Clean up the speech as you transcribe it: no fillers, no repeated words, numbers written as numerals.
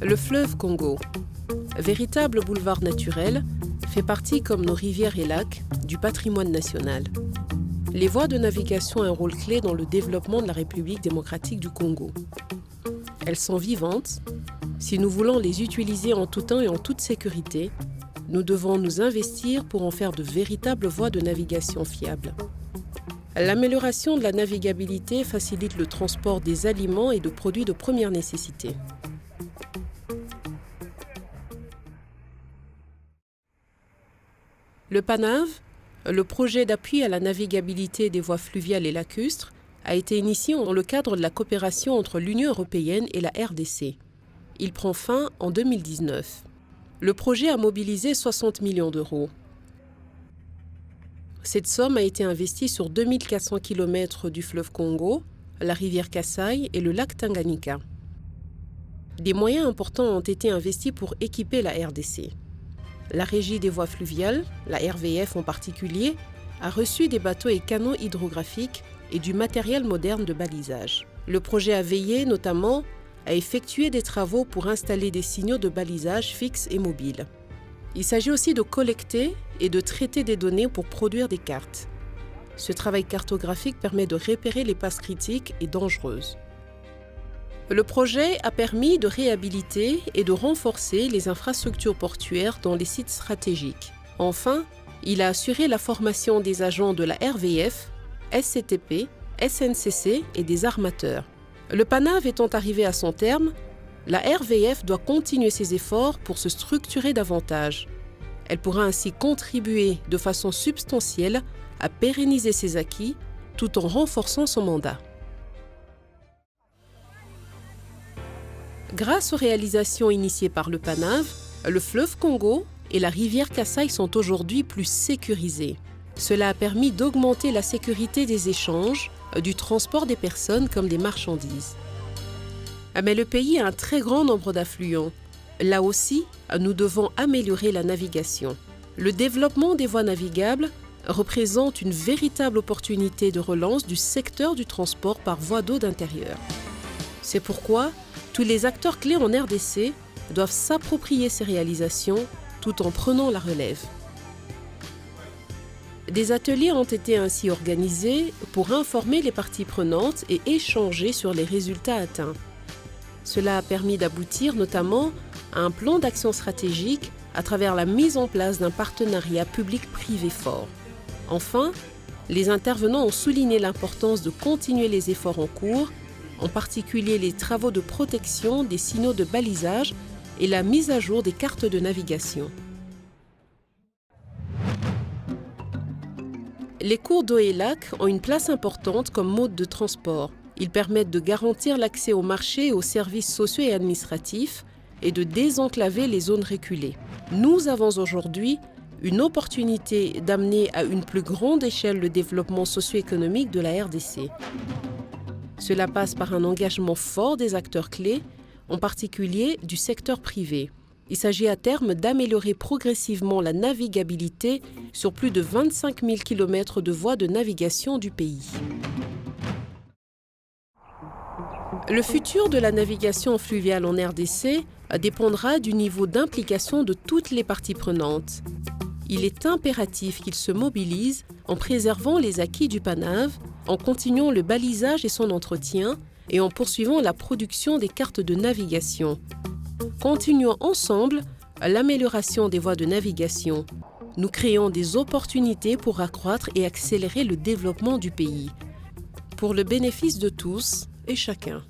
Le fleuve Congo, véritable boulevard naturel, fait partie, comme nos rivières et lacs, du patrimoine national. Les voies de navigation ont un rôle clé dans le développement de la République démocratique du Congo. Elles sont vivantes. Si nous voulons les utiliser en tout temps et en toute sécurité, nous devons nous investir pour en faire de véritables voies de navigation fiables. L'amélioration de la navigabilité facilite le transport des aliments et de produits de première nécessité. Le PANAV, le projet d'appui à la navigabilité des voies fluviales et lacustres, a été initié dans le cadre de la coopération entre l'Union européenne et la RDC. Il prend fin en 2019. Le projet a mobilisé 60 millions d'euros. Cette somme a été investie sur 2400 km du fleuve Congo, la rivière Kasaï et le lac Tanganyika. Des moyens importants ont été investis pour équiper la RDC. La Régie des voies fluviales, la RVF en particulier, a reçu des bateaux et canaux hydrographiques et du matériel moderne de balisage. Le projet a veillé notamment à effectuer des travaux pour installer des signaux de balisage fixes et mobiles. Il s'agit aussi de collecter et de traiter des données pour produire des cartes. Ce travail cartographique permet de repérer les passes critiques et dangereuses. Le projet a permis de réhabiliter et de renforcer les infrastructures portuaires dans les sites stratégiques. Enfin, il a assuré la formation des agents de la RVF, SCTP, SNCC et des armateurs. Le PANAV étant arrivé à son terme, la RVF doit continuer ses efforts pour se structurer davantage. Elle pourra ainsi contribuer de façon substantielle à pérenniser ses acquis tout en renforçant son mandat. Grâce aux réalisations initiées par le PANAV, le fleuve Congo et la rivière Kasaï sont aujourd'hui plus sécurisés. Cela a permis d'augmenter la sécurité des échanges, du transport des personnes comme des marchandises. Mais le pays a un très grand nombre d'affluents. Là aussi, nous devons améliorer la navigation. Le développement des voies navigables représente une véritable opportunité de relance du secteur du transport par voie d'eau d'intérieur. C'est pourquoi tous les acteurs clés en RDC doivent s'approprier ces réalisations tout en prenant la relève. Des ateliers ont été ainsi organisés pour informer les parties prenantes et échanger sur les résultats atteints. Cela a permis d'aboutir notamment à un plan d'action stratégique à travers la mise en place d'un partenariat public-privé fort. Enfin, les intervenants ont souligné l'importance de continuer les efforts en cours, en particulier les travaux de protection des signaux de balisage et la mise à jour des cartes de navigation. Les cours d'eau et lacs ont une place importante comme mode de transport. Ils permettent de garantir l'accès aux marchés et aux services sociaux et administratifs et de désenclaver les zones reculées. Nous avons aujourd'hui une opportunité d'amener à une plus grande échelle le développement socio-économique de la RDC. Cela passe par un engagement fort des acteurs clés, en particulier du secteur privé. Il s'agit à terme d'améliorer progressivement la navigabilité sur plus de 25 000 km de voies de navigation du pays. Le futur de la navigation fluviale en RDC dépendra du niveau d'implication de toutes les parties prenantes. Il est impératif qu'ils se mobilisent en préservant les acquis du PANAV, en continuant le balisage et son entretien et en poursuivant la production des cartes de navigation. Continuons ensemble l'amélioration des voies de navigation. Nous créons des opportunités pour accroître et accélérer le développement du pays, pour le bénéfice de tous et chacun.